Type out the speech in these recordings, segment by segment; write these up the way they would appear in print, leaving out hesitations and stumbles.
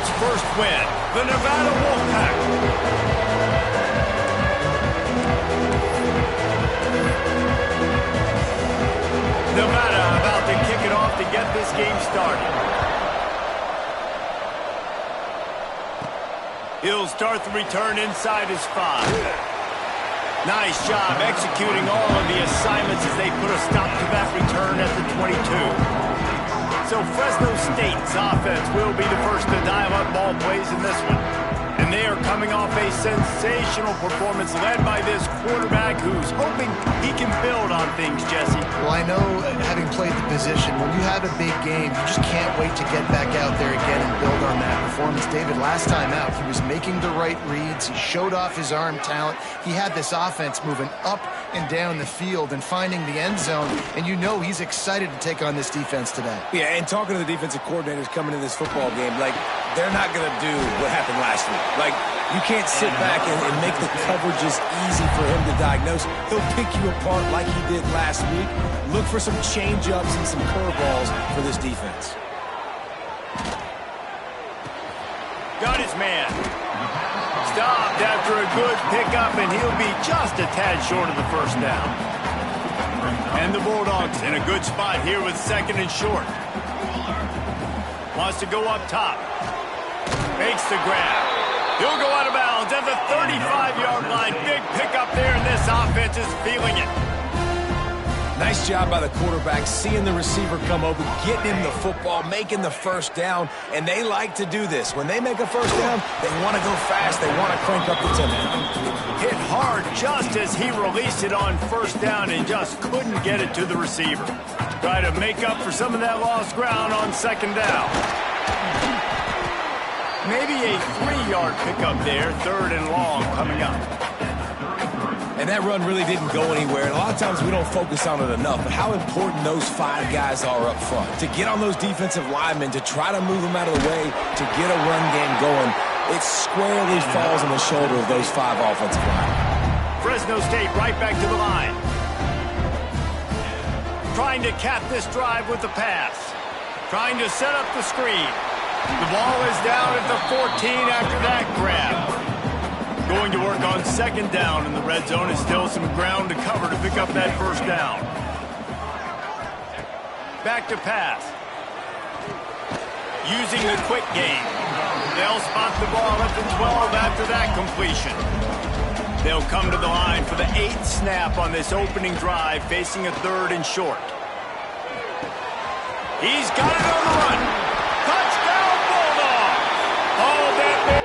its first win, the Nevada Wolfpack. Nevada about to kick it off to get this game started. He'll start the return inside his 5. Nice job executing all of the assignments as they put a stop to that return at the 22. So Fresno State's offense will be the first to dial up ball plays in this one. And they are coming off a sensational performance led by this quarterback who's hoping he can build on things, Jesse. Well, I know, having played the position, when you have a big game, you just can't wait to get back out there again and build on that performance. David, last time out, he was making the right reads. He showed off his arm talent. He had this offense moving up and down the field and finding the end zone. And you know he's excited to take on this defense today. Yeah, and talking to the defensive coordinators coming in this football game, like, they're not going to do what happened last week. Like, you can't sit back and make the coverages easy for him to diagnose. He'll pick you apart like he did last week. Look for some change-ups and some curveballs for this defense. Got his man. Stopped after a good pickup, and he'll be just a tad short of the first down. And the Bulldogs in a good spot here with second and short. Wants to go up top. Makes the grab. He'll go out of bounds at the 35-yard line. Big pickup there, and this offense is feeling it. Nice job by the quarterback, seeing the receiver come open, getting him the football, making the first down, and they like to do this. When they make a first down, they want to go fast. They want to crank up the tempo. Hit hard just as he released it on first down and just couldn't get it to the receiver. Try to make up for some of that lost ground on second down. Maybe a 3-yard pickup there, third and long coming up. And that run really didn't go anywhere. And a lot of times we don't focus on it enough, but how important those 5 guys are up front. To get on those defensive linemen, to try to move them out of the way, to get a run game going, it squarely falls on the shoulder of those 5 offensive linemen. Fresno State right back to the line. Trying to cap this drive with the pass. Trying to set up the screen. The ball is down at the 14 after that grab. Going to work on second down in the red zone is still some ground to cover to pick up that first down. Back to pass. Using the quick game. They'll spot the ball at the 12 after that completion. They'll come to the line for the 8th snap on this opening drive, facing a 3rd and short. He's got it on the run. Touchdown, Bulldog! Oh, that...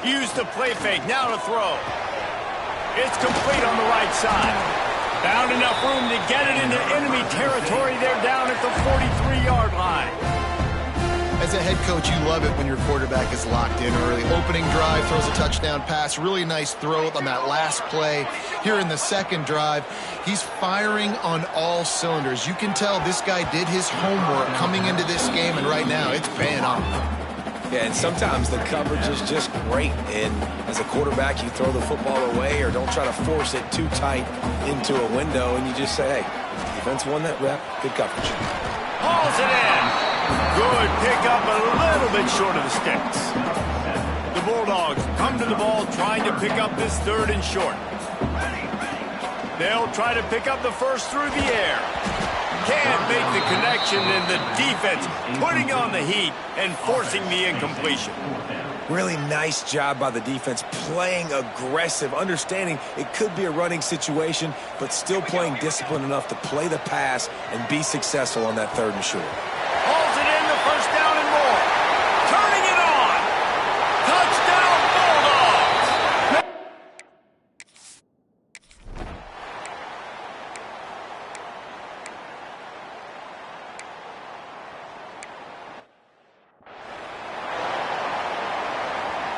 Use the play fake, now to throw. It's complete on the right side. Found enough room to get it into enemy territory. They're down at the 43-yard line. As a head coach, you love it when your quarterback is locked in early. Opening drive, throws a touchdown pass. Really nice throw on that last play. Here in the second drive, he's firing on all cylinders. You can tell this guy did his homework coming into this game, and right now it's paying off. Yeah, and sometimes the coverage is just great. And as a quarterback, you throw the football away or don't try to force it too tight into a window, and you just say, hey, defense won that rep. Good coverage. Hauls it in. Good pickup, a little bit short of the sticks. The Bulldogs come to the ball trying to pick up this 3rd and short. They'll try to pick up the first through the air. Can't make the connection, and the defense putting on the heat and forcing the incompletion. Really nice job by the defense, playing aggressive, understanding it could be a running situation, but still playing disciplined enough to play the pass and be successful on that 3rd and short. Hauls it in, the first down and more. Turning it on. Touchdown, Bulldogs.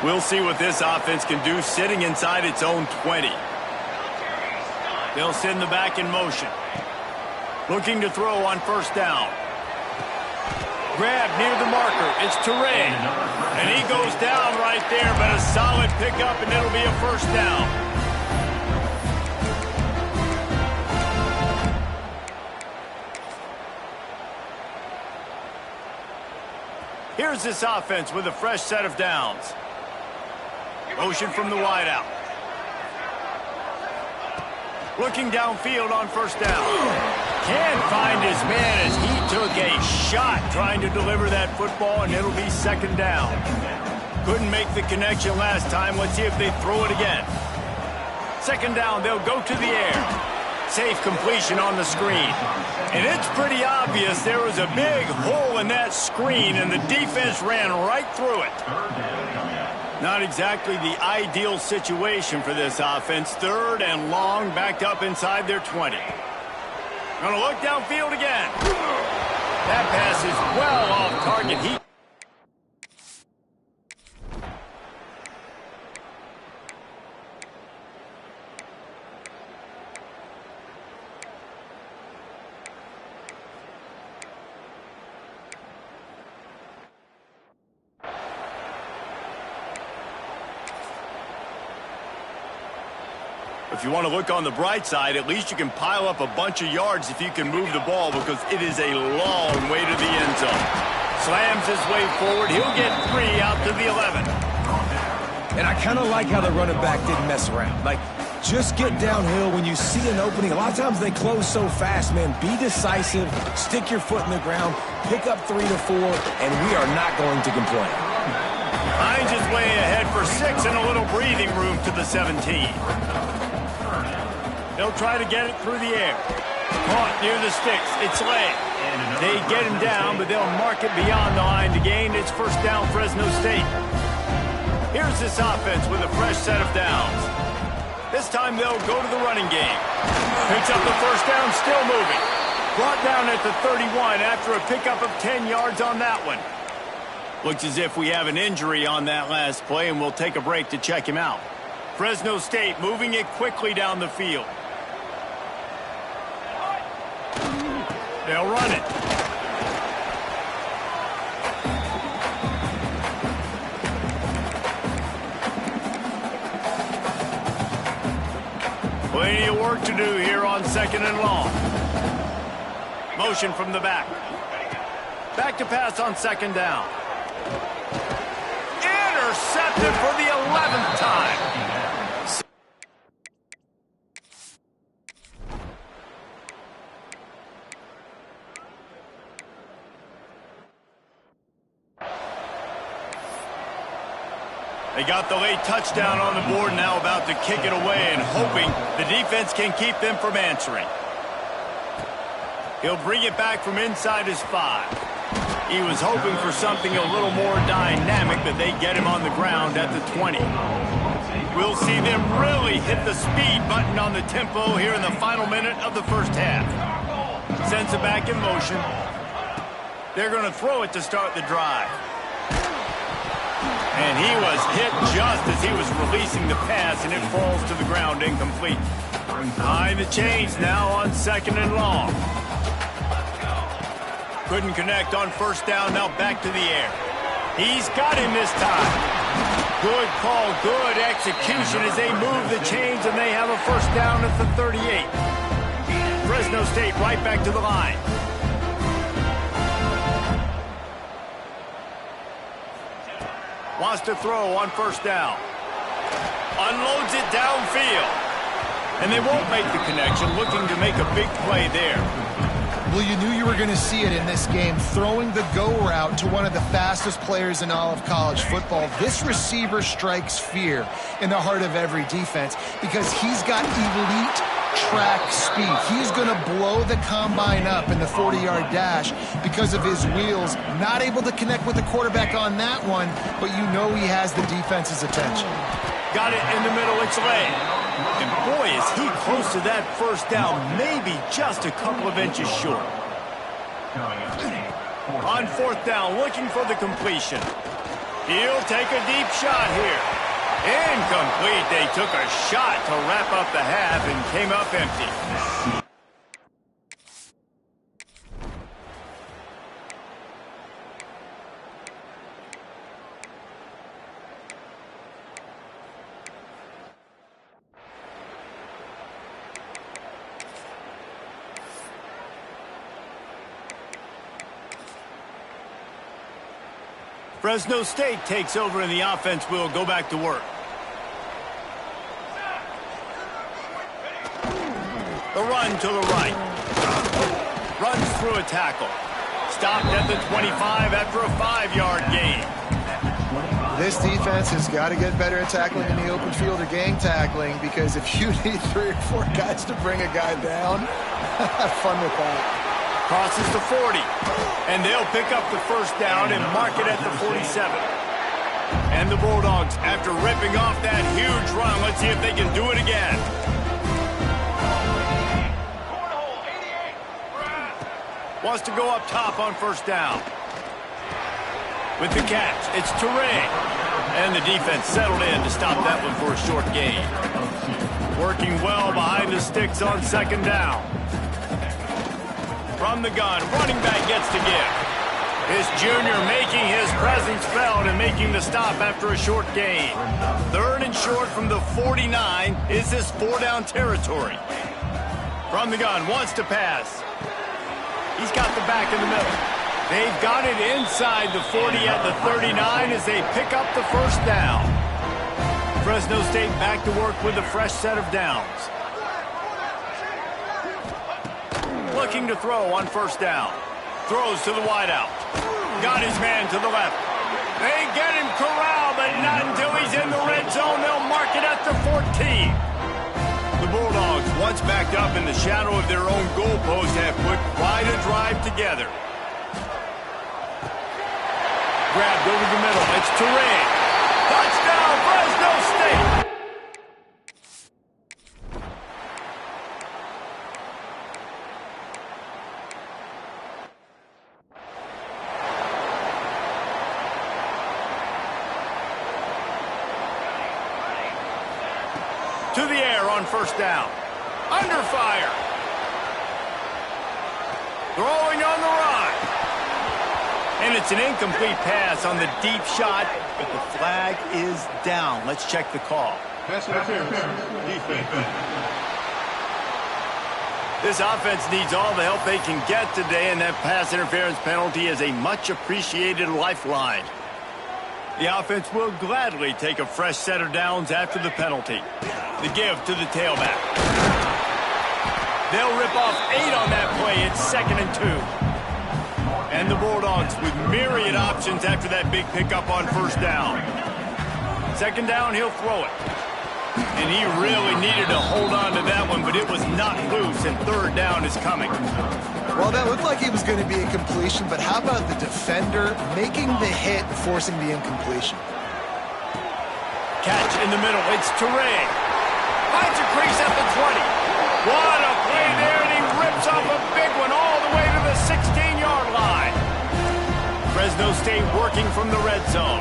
We'll see what this offense can do sitting inside its own 20. They'll send the back in motion. Looking to throw on first down. Grab near the marker. It's Turay. And he goes down right there, but a solid pickup, and it'll be a first down. Here's this offense with a fresh set of downs. Motion from the wideout. Looking downfield on first down. Can't find his man as he took a shot trying to deliver that football, and it'll be second down. Couldn't make the connection last time. Let's see if they throw it again. Second down, they'll go to the air. Safe completion on the screen. And it's pretty obvious there was a big hole in that screen, and the defense ran right through it. Not exactly the ideal situation for this offense. Third and long, backed up inside their 20. Gonna look downfield again. That pass is well off target. If you want to look on the bright side, at least you can pile up a bunch of yards if you can move the ball, because it is a long way to the end zone. Slams his way forward. He'll get 3 out to the 11. And I kind of like how the running back didn't mess around. Like, just get downhill when you see an opening. A lot of times they close so fast, man. Be decisive, stick your foot in the ground, pick up 3 to 4, and we are not going to complain. Hines is way ahead for 6 and a little breathing room to the 17. They'll try to get it through the air. Caught near the sticks. It's late. They get him down, but they'll mark it beyond the line to gain. It's first down, Fresno State. Here's this offense with a fresh set of downs. This time they'll go to the running game. Picks up the first down, still moving. Brought down at the 31 after a pickup of 10 yards on that one. Looks as if we have an injury on that last play, and we'll take a break to check him out. Fresno State moving it quickly down the field. They'll run it. Plenty of work to do here on second and long. Motion from the back. Back to pass on second down. Intercepted for the 11th time. They got the late touchdown on the board, now about to kick it away and hoping the defense can keep them from answering. He'll bring it back from inside his 5. He was hoping for something a little more dynamic, but they get him on the ground at the 20. We'll see them really hit the speed button on the tempo here in the final minute of the first half. Sends it back in motion. They're going to throw it to start the drive. And he was hit just as he was releasing the pass, and it falls to the ground incomplete. Behind the chains now on second and long. Couldn't connect on first down, now back to the air. He's got him this time. Good call, good execution as they move the chains, and they have a first down at the 38. Fresno State right back to the line. Wants to throw on first down. Unloads it downfield. And they won't make the connection, looking to make a big play there. Well, you knew you were going to see it in this game, throwing the go route to one of the fastest players in all of college football. This receiver strikes fear in the heart of every defense because he's got elite track speed. He's going to blow the combine up in the 40-yard dash because of his wheels. Not able to connect with the quarterback on that one, but you know he has the defense's attention. Got it in the middle, it's late. And boy, is he close to that first down, maybe just a couple of inches short. On fourth down, looking for the completion. He'll take a deep shot here. Incomplete. They took a shot to wrap up the half and came up empty. Fresno State takes over and the offense will go back to work. The run to the right. Runs through a tackle. Stopped at the 25 after a 5-yard gain. This defense has got to get better at tackling in the open field or gang tackling, because if you need 3 or 4 guys to bring a guy down, have fun with that. Crosses the 40, and they'll pick up the first down and mark it at the 47. And the Bulldogs, after ripping off that huge run, let's see if they can do it again. Wants to go up top on first down. With the catch, it's Toure. And the defense settled in to stop that one for a short gain. Working well behind the sticks on second down. From the gun, running back gets to give. This junior making his presence felt and making the stop after a short gain. 3rd and short from the 49. Is this 4-down territory? From the gun, wants to pass. He's got the back in the middle. They've got it inside the 40 at the 39 as they pick up the first down. Fresno State back to work with a fresh set of downs. Looking to throw on first down. Throws to the wideout. Got his man to the left. They get him corralled, but not until he's in the red zone. They'll mark it at the 14. The Bulldogs, once backed up in the shadow of their own goalpost, have put quite a drive together. Grabbed over the middle. It's Toure. Touchdown, Fresno State! To the air on first down. Under fire. Throwing on the run. And it's an incomplete pass on the deep shot, but the flag is down. Let's check the call. Pass interference. Defense. This offense needs all the help they can get today, and that pass interference penalty is a much appreciated lifeline. The offense will gladly take a fresh set of downs after the penalty. The give to the tailback. They'll rip off 8 on that play. It's 2nd and 2. And the Bulldogs with myriad options after that big pickup on first down. 2nd down, he'll throw it. And he really needed to hold on to that one, but it was not loose, and 3rd down is coming. Well, that looked like it was going to be a completion, but how about the defender making the hit, forcing the incompletion? Catch in the middle. It's Toure. Finds a crease at the 20. What a play there, and he rips off a big one all the way to the 16-yard line. Fresno State working from the red zone.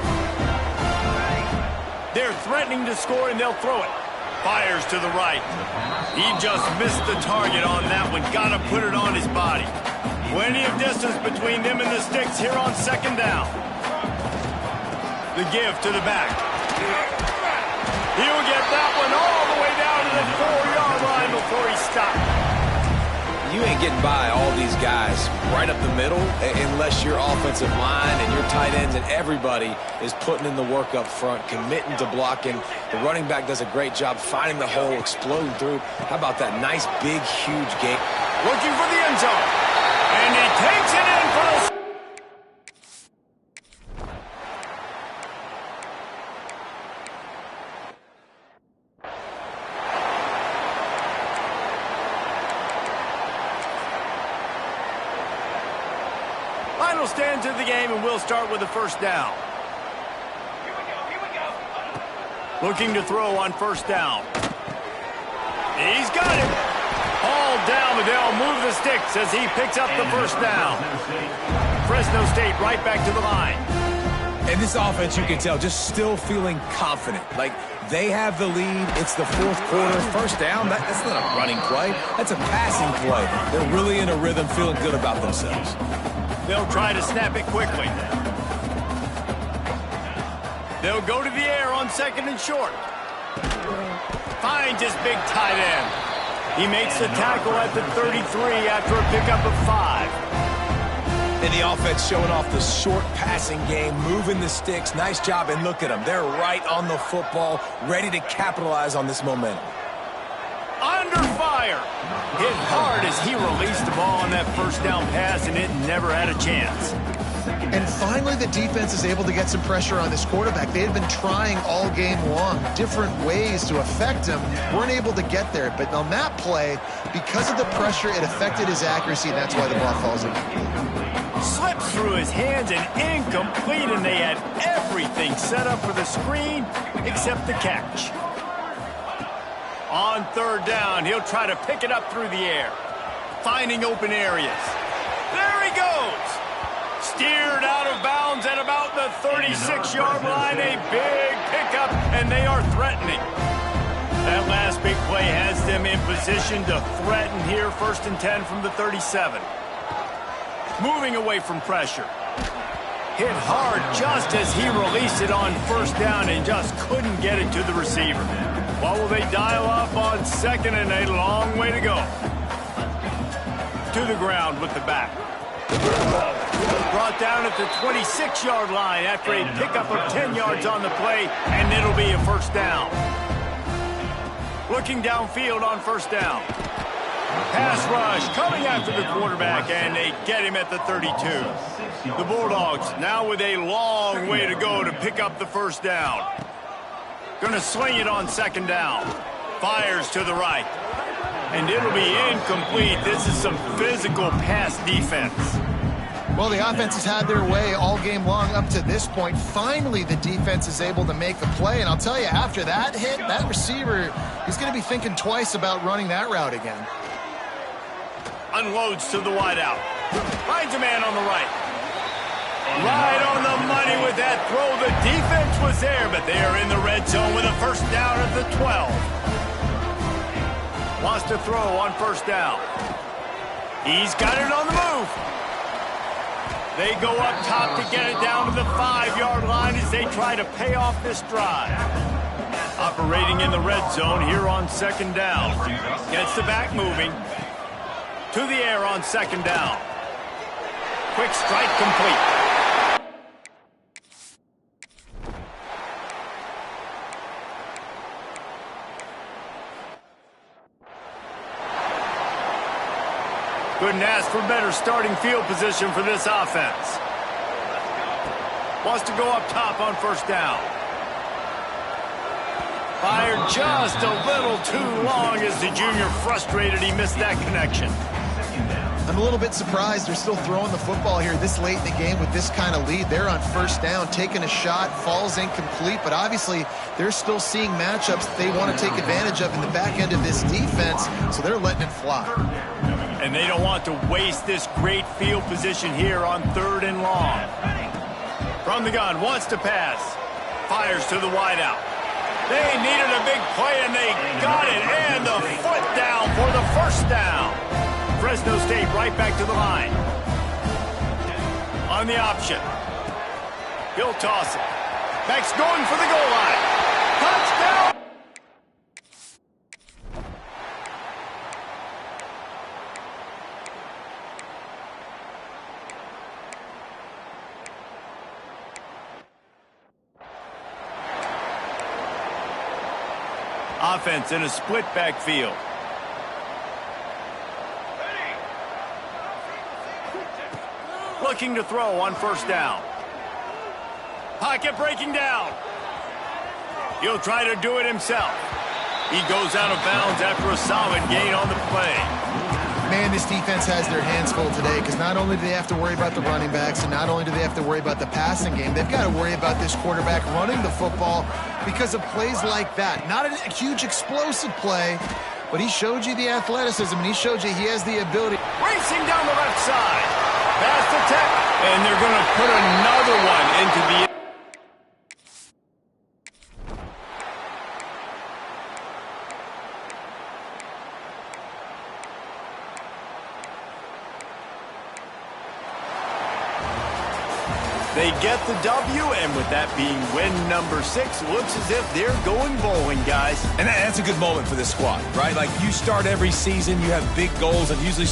They're threatening to score, and they'll throw it. Fires to the right. He just missed the target on that one. Got to put it on his body. Plenty of distance between them and the sticks here on 2nd down. The give to the back. He'll get that one all the way down to the 4-yard line before he stopped. You ain't getting by all these guys right up the middle unless your offensive line and your tight ends and everybody is putting in the work up front, committing to blocking. The running back does a great job finding the hole, exploding through. How about that nice, big, huge game? Looking for the end zone. And he takes it in for the... Final stands of the game, and we'll start with the first down. Here we go. Looking to throw on first down. He's got it. All down, but they'll move the sticks as he picks up the first down. Fresno State right back to the line. And this offense, you can tell, just still feeling confident. Like, they have the lead. It's the fourth quarter. First down, that's not a running play. That's a passing play. They're really in a rhythm, feeling good about themselves. They'll try to snap it quickly. They'll go to the air on second and short. Finds his big tight end. He makes the tackle at the 33 after a pickup of 5. And the offense showing off the short passing game, moving the sticks. Nice job, and look at them. They're right on the football, ready to capitalize on this momentum. Under fire. Hit hard as he released the ball on that first down pass, and it never had a chance. And finally, the defense is able to get some pressure on this quarterback. They had been trying all game long different ways to affect him. Weren't able to get there. But on that play, because of the pressure, it affected his accuracy, and that's why the ball falls incomplete. Slips through his hands and incomplete, and they had everything set up for the screen except the catch. On third down, he'll try to pick it up through the air, finding open areas. There he goes. Steered out of bounds at about the 36-yard line. A big pickup, and they are threatening. That last big play has them in position to threaten here, 1st and 10 from the 37. Moving away from pressure. Hit hard just as he released it on first down and just couldn't get it to the receiver. What will they dial up on 2nd and a long way to go? To the ground with the back. Brought down at the 26-yard line after a pickup of 10 yards on the play, and it'll be a first down. Looking downfield on first down. Pass rush coming after the quarterback, and they get him at the 32. The Bulldogs now with a long way to go to pick up the first down. Going to sling it on 2nd down. Fires to the right. And it'll be incomplete. This is some physical pass defense. Well, the offense has had their way all game long up to this point. Finally, the defense is able to make a play. And I'll tell you, after that hit, that receiver is going to be thinking twice about running that route again. Unloads to the wideout. Finds a man on the right. Right on the money with that throw. The defense was there, but they are in the red zone with a first down at the 12. Wants to throw on first down. He's got it on the move. They go up top to get it down to the 5-yard line as they try to pay off this drive. Operating in the red zone here on 2nd down. Gets the back moving. To the air on 2nd down. Quick strike complete. Couldn't ask for better starting field position for this offense. Wants to go up top on first down. Fired just a little too long as the junior frustrated he missed that connection. I'm a little bit surprised they're still throwing the football here this late in the game with this kind of lead. They're on first down, taking a shot, falls incomplete, but obviously they're still seeing matchups that they want to take advantage of in the back end of this defense, so they're letting it fly. And they don't want to waste this great field position here on 3rd and long. From the gun, wants to pass. Fires to the wideout. They needed a big play, and they got it. And the foot down for the first down. Fresno State right back to the line. On the option. He'll toss it. Max going for the goal line. Touchdown! Offense in a split backfield. Looking to throw on first down. Pocket breaking down. He'll try to do it himself. He goes out of bounds after a solid gain on the play. Man, this defense has their hands full today because not only do they have to worry about the running backs and not only do they have to worry about the passing game, they've got to worry about this quarterback running the football because of plays like that. Not a huge explosive play, but he showed you the athleticism and he showed you he has the ability. Racing down the left side. Pass the tech, and they're going to put another one into the... They get the W, and with that being win number 6, looks as if they're going bowling, guys. And that's a good moment for this squad, right? Like, you start every season, you have big goals, and usually